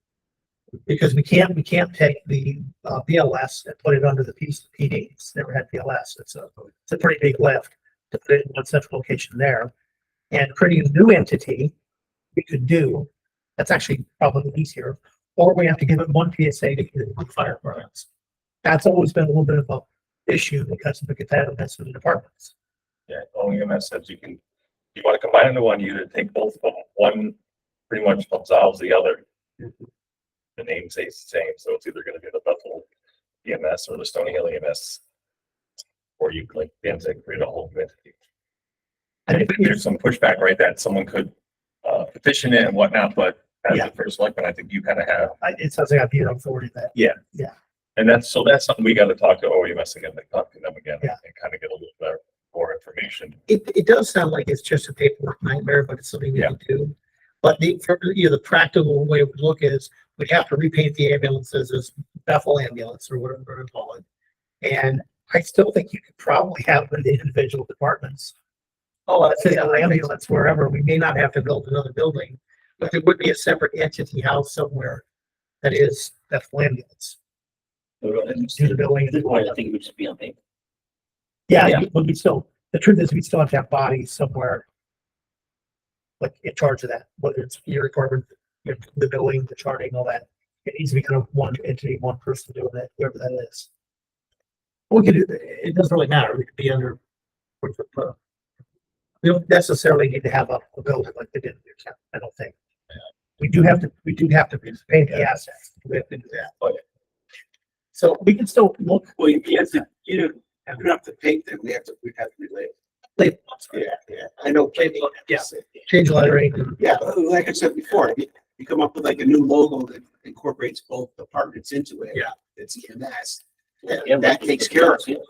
Because we can't take the BLS and put it under the PD. It's never had BLS. It's a pretty big lift to put it in one central location there. And creating a new entity we could do, that's actually probably easier, or we have to give it one PSA to get it with fire departments. That's always been a little bit of a issue because of the competitiveness of the departments. Yeah, EMS says you want to combine into one, you either take both of them. One pretty much absolves the other. The name stays the same, so it's either going to be the Bethel EMS or the Stony Hill EMS. Or you like Dan said, create a whole new entity. I think There's some pushback, right, that someone could petition it and whatnot, but as Yeah. the first selectman, I think you kind of have. it sounds like I'd be an authority that. Yeah. Yeah. And that's something we gotta talk to OEMS again, like talk to them again Yeah. and kind of get a little bit more information. It does sound like it's just a paperwork nightmare, but it's something we Yeah. can do. But the practical way we look is we'd have to repaint the ambulances as Bethel ambulance or whatever we're gonna call it. And I still think you could probably have the individual departments. Oh, let's say an ambulance wherever. We may not have to build another building, but there would be a separate entity house somewhere that is Bethel ambulance. Do the building. At this point, I think it would just be on paper. Yeah, but we still, the truth is we still have to have bodies somewhere. Like in charge of that, whether it's your department, the billing, the charting, all that. It needs to be kind of one entity, one person doing it, whoever that is. We could do, it doesn't really matter. We could be under. We don't necessarily need to have a building like they did in your town, I don't think. We do have to pay the assets. We have to do that. Oh, yeah. So we can still look. Well, you have to, you don't have to paint them, we have to relay. Yeah, I know. Yeah. Change lettering. Yeah, but like I said before, you come up with like a new logo that incorporates both departments into it. Yeah. It's EMS. Yeah, That takes care of it.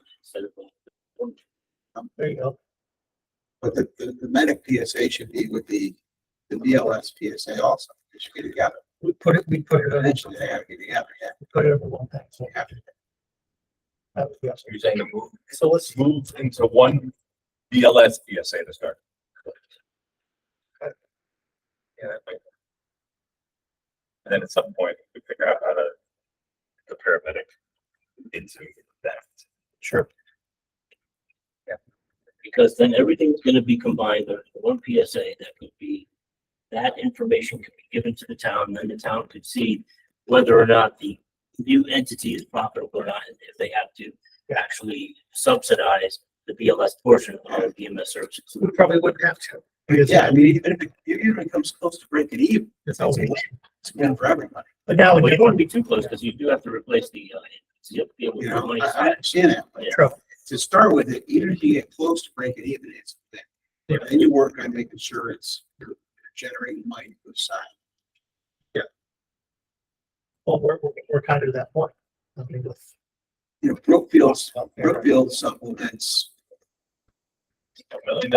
There you go. But the medic PSA should be with the BLS PSA also. They should get together. We put it Eventually, they have to get together, yeah. we put it over one thing, so. Have to. That was the option. You're saying to move, So let's, move into one BLS PSA to start. Yeah, that might. And then at some point, we figure out how to the paramedic into that. sure, Because then everything's gonna be combined under one PSA that could be, that information could be given to the town, then the town could see whether or not the new entity is profitable or not, and if they have to actually subsidize the BLS portion of the EMS services. we probably wouldn't have to. Because Yeah, I mean, even if it comes close to breaking even, it's always, it's good for everybody. but now, But you we don't want to be too close, because you do have to replace the, so you have to be able You to know, put money I aside. understand that, but True. to start with it, even if you get close to breaking even, it's a thing. Yeah. Then you work on making sure you're generating money to the side. well, we're kind of at that point. I mean, with You know, Brookfield supplements $1 million.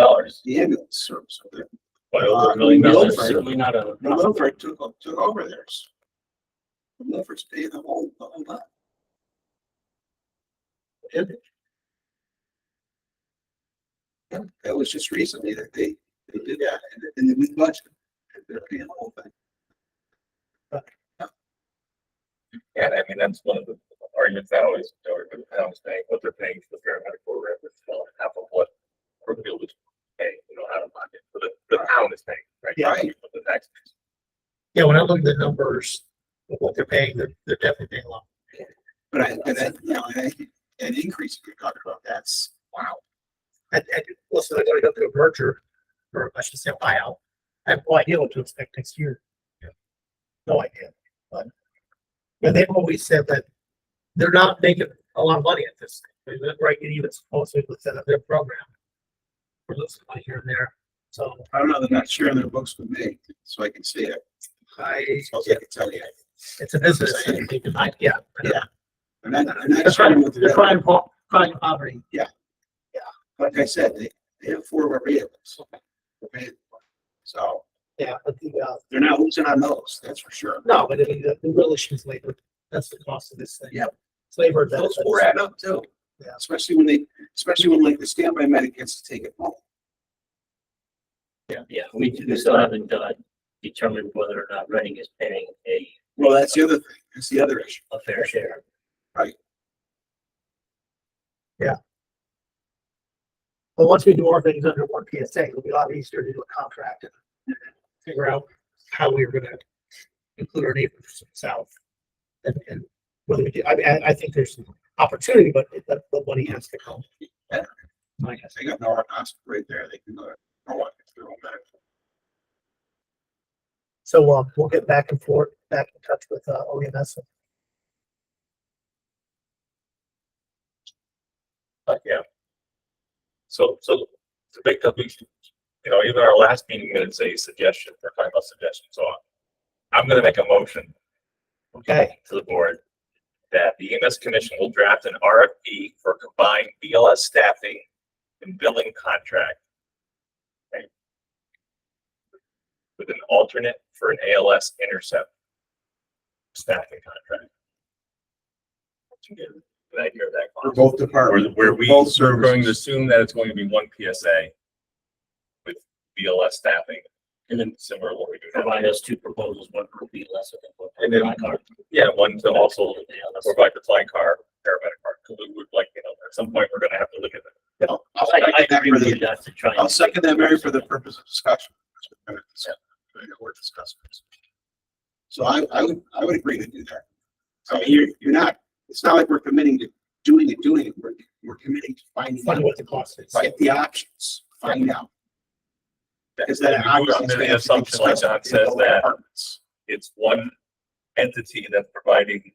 the ambulance service over there. By over $1 million. Milford. That's certainly not a. Milford took over theirs. Milford's paying the whole lot. Yeah, that was just recently that they did that in the week budget. They're paying the whole thing. And I mean, that's one of the arguments I always, the town is paying, what they're paying for the paramedic program is still half of what Brookfield is paying, out of pocket. So the town is paying, right? Yeah. But the taxpayers. Yeah, when I look at the numbers of what they're paying, they're definitely paying a lot. But an increase you're talking about, that's wow. And listen, I gotta go through a merger, or I should say a buyout. I have no idea what to expect next year. Yeah. No idea, but they've always said that they're not making a lot of money at this. They're breaking even supposedly with their program. We're losing money here and there, so I don't know, they're not sharing their books with me, so I can see it. So I can tell you. it's a business. And they can, yeah. Yeah. And I'm They're not sharing with they're them. crying poverty. Like I said, they have 4 of our vehicles. So Yeah, but they're not losing on those, that's for sure. no, but I mean, the real issue is labor. That's the cost of this thing. Yep. It's labor. Those 4 add up too. Yeah. Especially when like the standby medic gets to take it home. Yeah, we still haven't determined whether or not Reading is paying Well, that's the other thing. That's the other issue. a fair share. But once we do our things under one PSA, it'll be a lot easier to do a contract and figure out how we're gonna include our neighbors south. And whether we do, I think there's some opportunity, but the money has to come. Yeah. Money has to They got Norwalk Hospital right there. They can go to Norwalk. It's their own medic. So, we'll get back and forth, back in touch with, OEMS. But yeah. So to make up, even our last meeting minutes say suggestion, we're talking about suggestions, so I'm gonna make a motion Okay, to the board that the EMS commission will draft an RFP for combined BLS staffing and billing contract. Okay. With an alternate for an ALS intercept staffing contract. Did I hear that? For both departments. Where for both we're going to services. assume that it's going to be one PSA with BLS staffing, And then similar to what we do now. provide us two proposals, one for BLS and one And for then- my card. Yeah, one to also ALS. provide the flying car, paramedic car, because we would like, at some point, we're gonna have to look at that. I agree with you, not to try. I'll second that, Mary, for the purpose of discussion. We're discussing this. So I would agree to do that. I mean, you're not, it's not like we're committing to doing it. We're committing to finding Find out, what the cost is. get the options, find out. Because And that we do it under the assumption, like John says, that it's one entity that's providing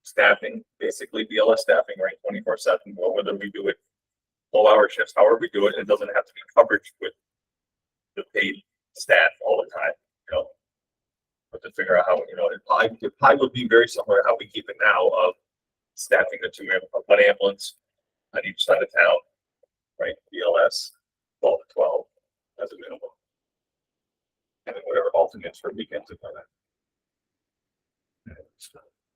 staffing, basically BLS staffing, right, 24/7, or whether we do it 12-hour shifts, however we do it, it doesn't have to be coverage with the paid staff all the time, But to figure out how, it probably would be very similar to how we keep it now of staffing the one ambulance on each side of town, right, BLS, 12 to 12 as a minimum. And then whatever alternates for weekends and all that.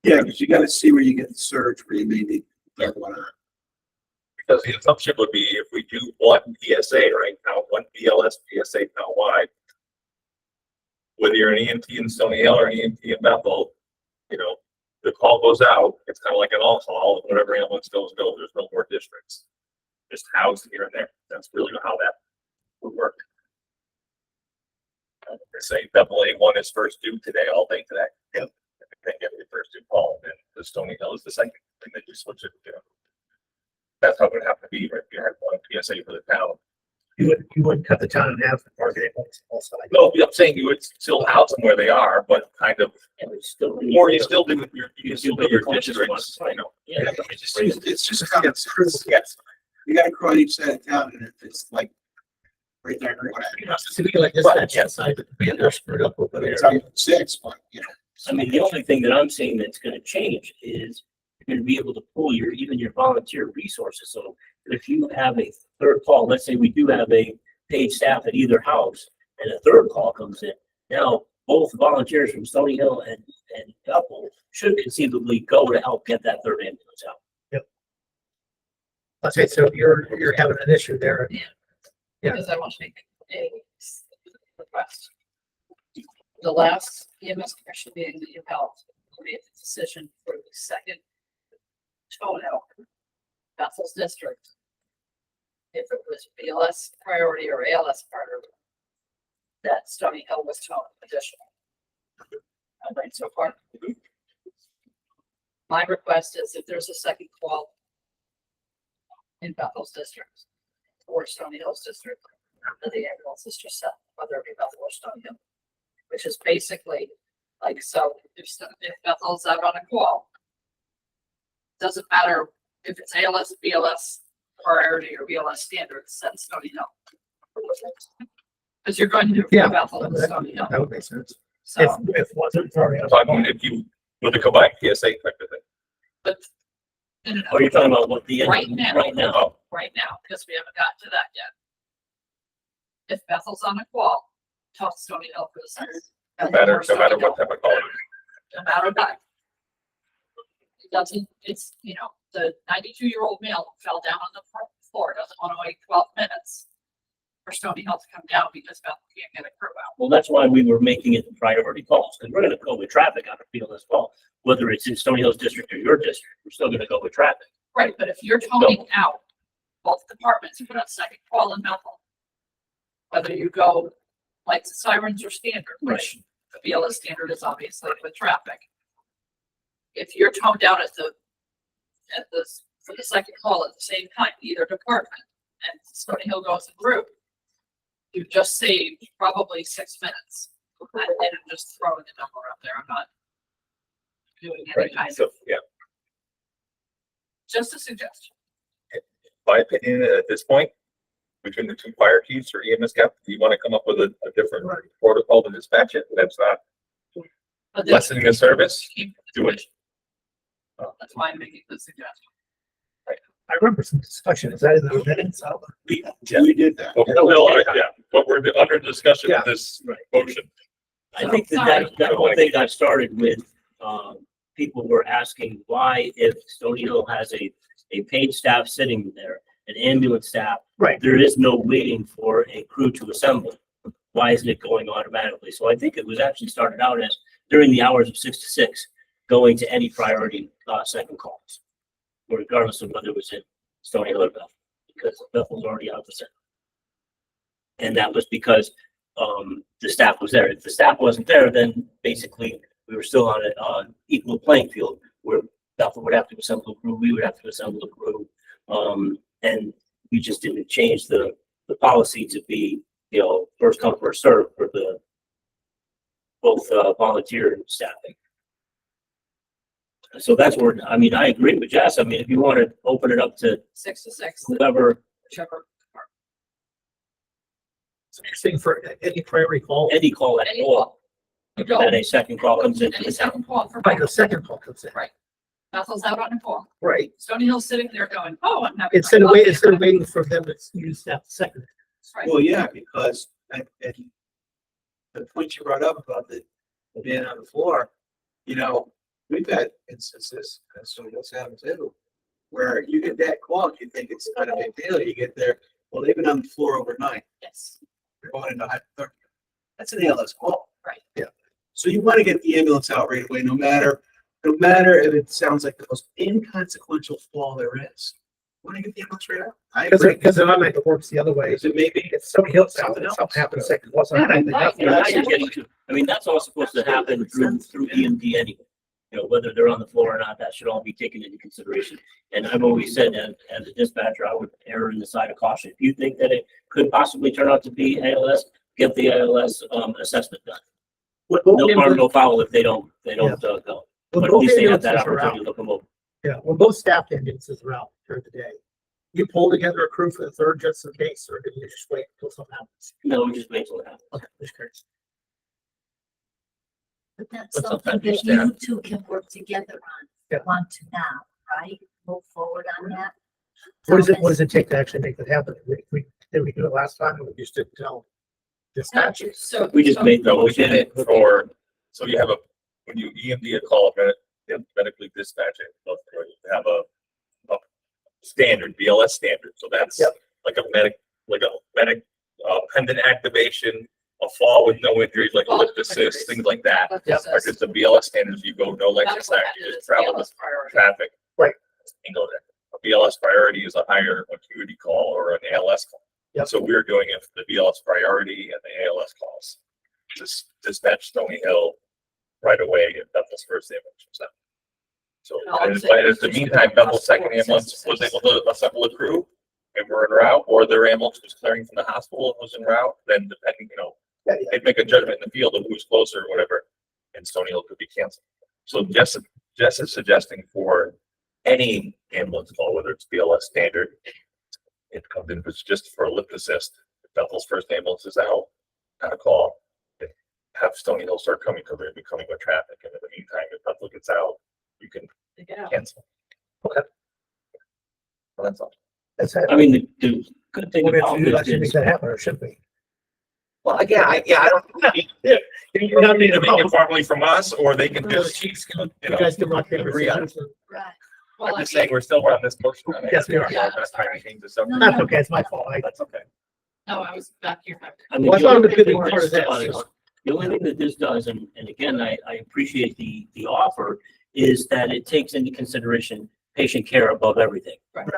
Yeah, because you gotta see where you get the surge, where you may need that one on. Because the assumption would be if we do one PSA right now, one BLS PSA townwide, whether you're an EMT in Stony Hill or an EMT in Bethel, the call goes out, it's kind of like an all call, whatever ambulance goes, there's no more districts. Just housed here and there. That's really how that would work. Say Bethel A1 is first due today, all day today. Yep. They get the first due call, and the Stony Hill is the second, and then you switch it. That's how it would have to be, right? If you had one PSA for the town. You wouldn't cut the town in half and market it also. No, I'm saying you would still house them where they are, but kind of, And we still. or you still do you still do your districts, Yeah. It's just kind of, yes, you gotta crawl each side of town, and if it's like right there, So we can like dispatch inside, but they're screwed up over there. it's on 6, but I mean, the only thing that I'm saying that's gonna change is you're gonna be able to pull even your volunteer resources. So if you have a third call, let's say we do have a paid staff at either house and a third call comes in, now both volunteers from Stony Hill and Bethel should conceivably go to help get that third ambulance out. Okay, so you're having an issue there. Yeah. Because I want to make a request. The last EMS commission meeting that you held, we made the decision for the second toenail, Bethel's district. If it was BLS priority or ALS priority, that Stony Hill was towed additional. All right, so far. My request is if there's a second call in Bethel's district or Stony Hill's district, that the ambulance is just set, whether it be Bethel or Stony Hill, which is basically like, so if Bethel's out on a call, doesn't matter if it's ALS, BLS priority or BLS standard, set Stony Hill. Because you're going to do Yeah. Bethel and Stony Hill. That would make sense. So, If wasn't already. I'm talking if you, with a combined PSA type of thing. but. No. Or you're talking about what the end Right now. right now. Right now, because we haven't gotten to that yet. If Bethel's on a call, talk to Stony Hill for the second. No matter what type of call it is. No matter what. It doesn't, it's, the 92-year-old male who fell down on the floor doesn't want to wait 12 minutes for Stony Hill to come down because Bethel can't get a crew out. Well, that's why we were making it priority calls, because we're gonna go with traffic on a BLS call, whether it's in Stony Hill's district or your district, we're still gonna go with traffic. Right, but if you're toning out both departments, put out second call in Bethel. Whether you go like the sirens or standard, which the BLS standard is obviously with traffic. If you're toned out for the second call at the same time, either department, and Stony Hill goes in group, you just saved probably 6 minutes. And I'm just throwing a number up there. I'm not doing any kind So, of, yeah, just a suggestion. my opinion at this point, between the two fire chiefs or EMS cap, do you want to come up with a different protocol to dispatch it? That's not But then lessening the service. keep the Do it. That's why I'm making the suggestion. I remember some discussion, is that in the minutes? We did that. But we're under discussion Yeah. of this motion. I think that whole thing got started with, people were asking why if Stony Hill has a paid staff sitting there, an ambulance staff, Right. there is no waiting for a crew to assemble. Why isn't it going automatically? So I think it was actually started out as during the hours of 6 to 6, going to any priority, second calls, regardless of whether it was in Stony Hill or Bethel, because Bethel's already out of the center. And that was because, the staff was there. If the staff wasn't there, then basically we were still on an equal playing field where Bethel would have to assemble a crew, we would have to assemble a crew. And we just didn't change the policy to be, first come, first serve for the both volunteer and staffing. So that's where, I mean, I agree with Jess. I mean, if you want to open it up to 6 to 6, whoever, whichever. So you're saying for any priority call, any call at Any all, call. You go. then a second call comes into Any the town. second call for right, the Bethel. second call comes in, Right. Bethel's out on a call. right? Stony Hill's sitting there going, oh, I'm having. Instead of waiting for them to use that second. Right. Well, yeah, because at the point you brought up about the being on the floor, we've had instances, and so what's happened too, where you get that call, you think it's not a big deal, you get there, well, they've been on the floor overnight, Yes. they're going into hypothermia. That's an ALS call. Right. Yeah. So you want to get the ambulance out right away, no matter if it sounds like the most inconsequential fall there is. Want to get the ambulance right out? I agree. Because then I might it works the other way. Because it may be If somebody else something happens, second, what's Yeah, happening? right. You know, now you're getting to, I mean, that's all supposed to happen through EMD anyway. Whether they're on the floor or not, that should all be taken into consideration. And I've always said as a dispatcher, I would err on the side of caution. If you think that it could possibly turn out to be ALS, get the ALS assessment done. No harm, no foul if they don't go. But at least they have that opportunity to look them over. Yeah, well, both staff ambulances are out during the day. You pull together a crew for the third just in case, or do you just wait until something happens? No, we just wait till it happens. Okay, just curious. But that's But something sometimes that you you two can work together Yeah. on, want to now, right? Move forward on that. What does it take to actually make that happen? Did we do it last time? We just didn't tell dispatchers. So. We just made the No, we did motion. it for, so you have when you EMD a call, medically dispatch it, you have a standard, BLS standard. So that's Yep. like a medic, pendant activation, a fall with no injuries, like a Fall lift with assist, injuries. things like that. Yep. Are just the BLS standards. You go no legs That's what attack, that you is, just travel BLS with priority. traffic. Right. And go there. A BLS priority is a higher acuity call or an ALS call. Yep. So we're doing it for the BLS priority and the ALS calls. Just dispatch Stony Hill right away if Bethel's first ambulance was out. So No, I'm in saying the meantime, Bethel's second ambulance was able to assemble a crew and were en route, or their ambulance was clearing from the hospital and was en route, then depending, Yeah, they'd make a judgment in the field of who's closer or whatever, and Stony Hill could be canceled. So Jess is suggesting for any ambulance call, whether it's BLS standard, it comes in, if it's just for a lift assist, if Bethel's first ambulance is out, got a call, then have Stony Hill start coming because they're becoming with traffic, and in the meantime, if Bethel gets out, you can Take it out. cancel. Okay. Well, that's all. That's it. I mean, the good thing We're about going to this actually make is, that happen, or should we? Well, yeah, I don't. You don't need to make it formally from us, or they can just, You guys can rock, paper, agree on it. scissors. Right. Well, I'm I just mean, saying, we're still on this motion. Yes, we are. Yeah. That's trying to change this up. No, That's okay, it's my fault. That's okay. no, I was back here. I mean, Well, I the thought it only was gonna be thing part of this this. does- the only thing that this does, and again, I appreciate the offer, is that it takes into consideration patient care above everything. Right.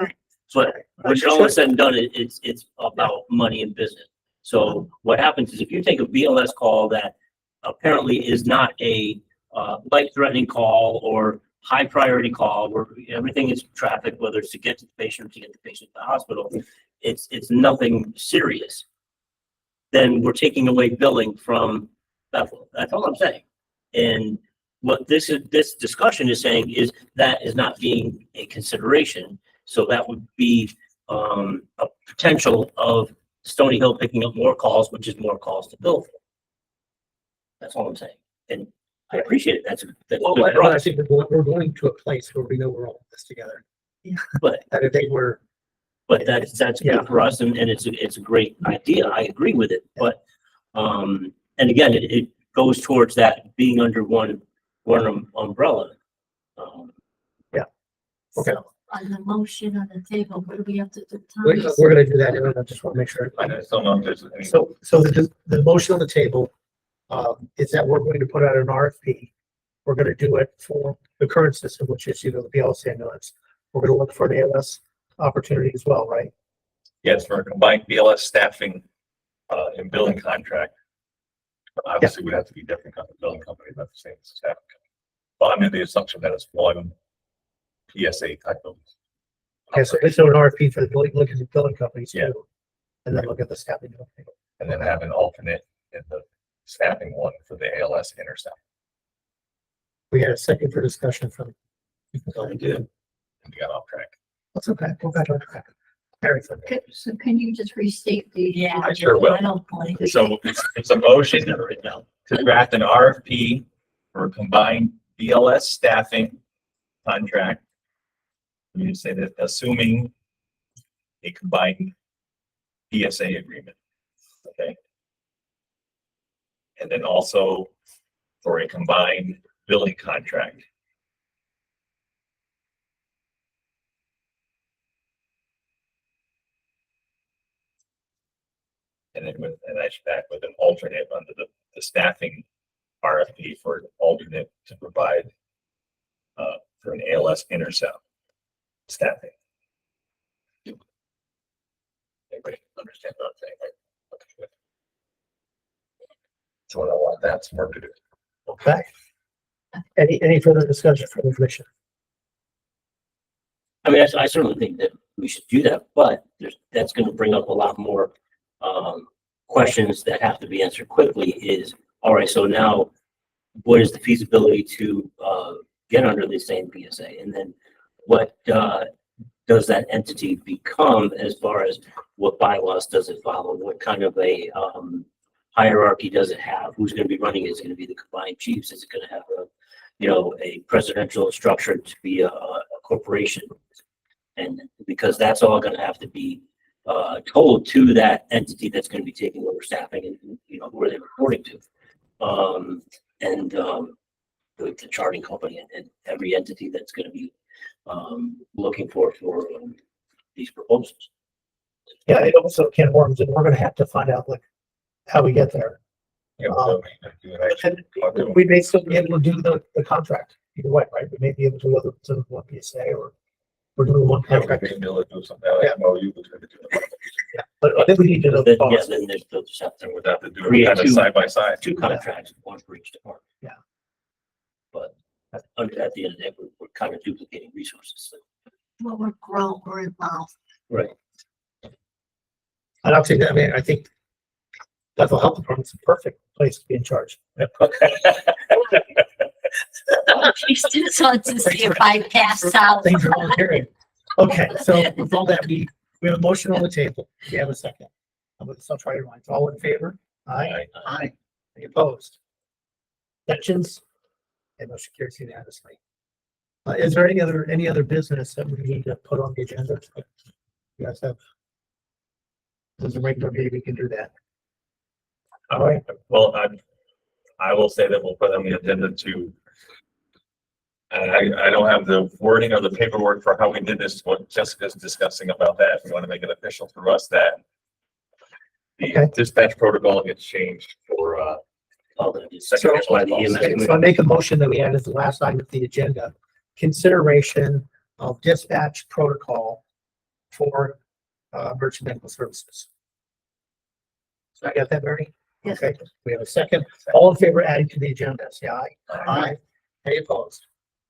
But when it's all said and done, it's about money and business. So what happens is if you take a BLS call that apparently is not a life-threatening call or high priority call where everything is traffic, whether it's to get to the patient or to get the patient to the hospital, it's nothing serious. Then we're taking away billing from Bethel. That's all I'm saying. And what this discussion is saying is that is not being a consideration. So that would be a potential of Stony Hill picking up more calls, which is more calls to bill for. That's all I'm saying. And I appreciate it. That's Well, good. I think we're going to a place where we know we're all in this together. But And I think we're, that's Yeah. good for us, and it's a great idea. I agree with it, but, and again, it goes towards that being under one umbrella. okay, On the motion on the table, what do we have to do? we're gonna do that, and I just want to make sure. I just don't know if there's any. So the motion on the table, is that we're going to put out an RFP. We're gonna do it for the current system, which is, the BLS ambulance. We're gonna look for an ALS opportunity as well, right? Yes, for a combined BLS staffing, and billing contract. Obviously, we'd have to be different billing companies, not the same as staffing. But I'm in the assumption that it's one PSA type of. Okay, so it's an RFP for the billing, look at the billing companies Yeah. too. And then look at the staffing. company. And then have an alternate in the staffing one for the ALS intercept. We had a second for discussion from. So we did. And we got off track. That's okay, go back on track. Very good. So can you just restate the? Yeah. I sure will. Final point? So it's a motion to draft an RFP for a combined BLS staffing contract. Let me just say that, assuming a combined PSA agreement, okay? And then also for a combined billing contract. And then I should back with an alternate under the staffing RFP for an alternate to provide for an ALS intercept staffing. Everybody understand what I'm saying, right? Okay, good. So I want that some work to do. Okay. Any further discussion from the commission? I mean, I certainly think that we should do that, but that's gonna bring up a lot more, questions that have to be answered quickly is, all right, so now what is the feasibility to, get under the same PSA? And then what, does that entity become as far as what bylaws does it follow? What kind of a, hierarchy does it have? Who's gonna be running it? Is it gonna be the combined chiefs? Is it gonna have a presidential structure to be a corporation? And because that's all gonna have to be told to that entity that's gonna be taking over staffing and, who are they reporting to? The charting company and every entity that's gonna be looking for these proposals. Yeah, it also can worms, and we're gonna have to find out like how we get there. Yeah, so we do an action. And we may still be able to do the contract either way, right? We may be able to do other than one PSA or we're doing one Yeah, we contract. may be able to do something like MOU was gonna do it. Yeah, but I think we need to know the Then, yeah, cost. then they'll just have to And we'd have to do Create it kind of two- side by side. two contracts, one for each department. Yeah. But at the end of the day, we're kind of duplicating resources. Well, we're involved. Right. And I'll take that, I mean, I think Bethel Health Department's a perfect place to be in charge. She still wants to see if I pass out. Things are all carried. Okay, so with all that, we have a motion on the table. We have a second. So try your minds. All in favor? Aye. Aye. Any opposed? Abstentions? And motion carries unanimously. Is there any other business that we need to put on the agenda? You guys have? There's a regular meeting, we can do that. All right, well, I will say that we'll put on the agenda to. And I don't have the wording or the paperwork for how we did this, what Jessica's discussing about that. If we want to make it official for us that. The Okay. dispatch protocol gets changed for, All that is seconded by the EMS Okay, so I committee. make a motion that we add as the last item of the agenda, consideration of dispatch protocol for emergency medical services. So I got that, Mary? Yes. Okay, we have a second. All in favor of adding to the agenda, say aye. Aye. Any opposed?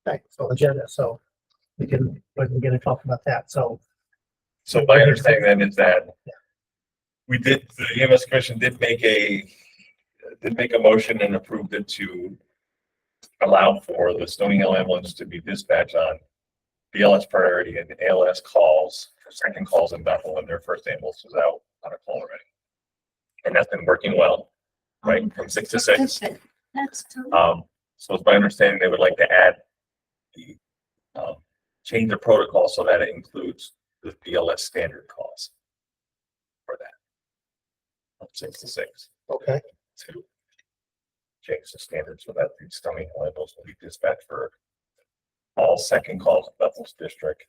Okay, so agenda, so we can to talk about that, so. so my understanding then is that. The EMS commission did make a motion and approved it to allow for the Stony Hill ambulance to be dispatched on BLS priority and ALS calls, for second calls in Bethel when their first ambulance was out on a call already. And that's been working well, right, from 6 to 6. That's true. So it's my understanding they would like to add the, change the protocol so that it includes the BLS standard calls for that. From 6 to 6 Okay, to change the standard so that the stomach labels will be dispatched for all second calls in Bethel's district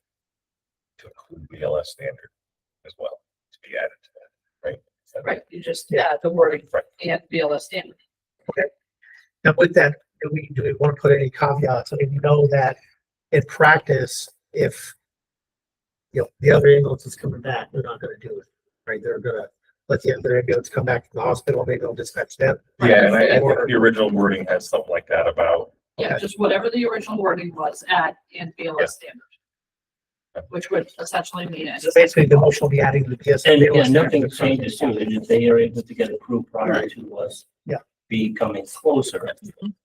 to include BLS standard as well, to be added to that, right? Is that Right, you just Yeah. add the wording Right. and BLS standard. now with that, do we want to put any caveats? I mean, we know that in practice, if the other ambulance is coming back, they're not gonna do it, right? They're gonna let the other ambulance come back to the hospital, maybe they'll dispatch them. Yeah, and I think the original wording has something like that about, Yeah, just whatever the original wording was, add and Yeah. BLS standard. Which would essentially mean So basically, the motion will be adding the PS. And yeah, nothing changes too, and if they are able to get approved prior Right. to us. Yeah. Becoming closer,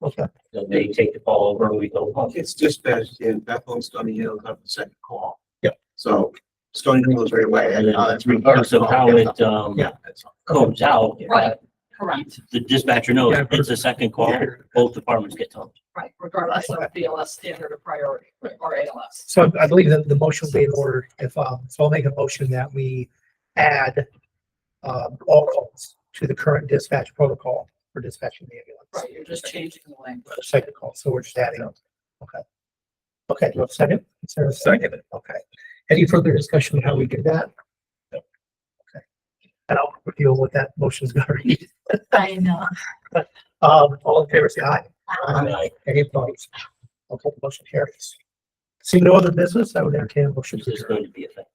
Okay, then they take the ball over and we go home. It's dispatched in Bethel and Stony Hill have the second call. Yep. So Stony Hill is right away. And then that's regardless of how it, Yeah. comes out. Right. Correct, The dispatcher knows Yeah. it's a second call, both departments get told. right, regardless of BLS standard or priority or ALS. so I believe that the motion will be in order if, so I'll make a motion that we add all calls to the current dispatch protocol for dispatching the ambulance. Right, you're just changing the language. The second call, so we're just adding them. Okay. Okay, do you have a second? Is there a second, Okay. Any further discussion on how we do that? No. Okay. And I'll reveal what that motion is gonna read. I know. All in favor, say aye. Aye. Any opposed? Okay, the motion carries. See no other business, I would entertain a motion It's to just adjourn. going to be effective.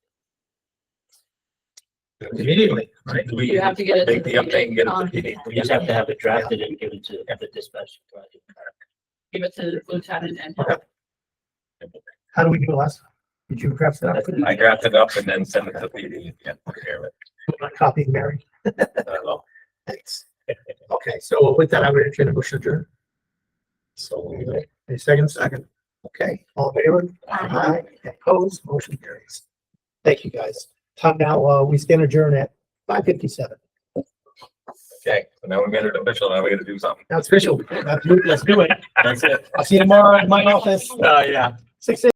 Immediately, right? Do we You have to get it to make the the update and get it to meeting. the PD? We just have to have it drafted and given to the dispatch. Give it to the lieutenant and Okay. How do we do last time? Did you draft that up? I drafted it up and then sent it to PD. Yeah, prepare it. I'm copying Mary. I don't know. Thanks. Okay, so with that, I would entertain a motion to adjourn. So, Any seconds? Second. Okay, all in favor? Aye. Opposed, motion carries. Thank you, guys. Time now, we stand adjourned at 5:57. okay, so now we made it official. Now we gotta do something. Now it's official. Let's do it. That's it. I'll see you tomorrow in my office, Yeah. 6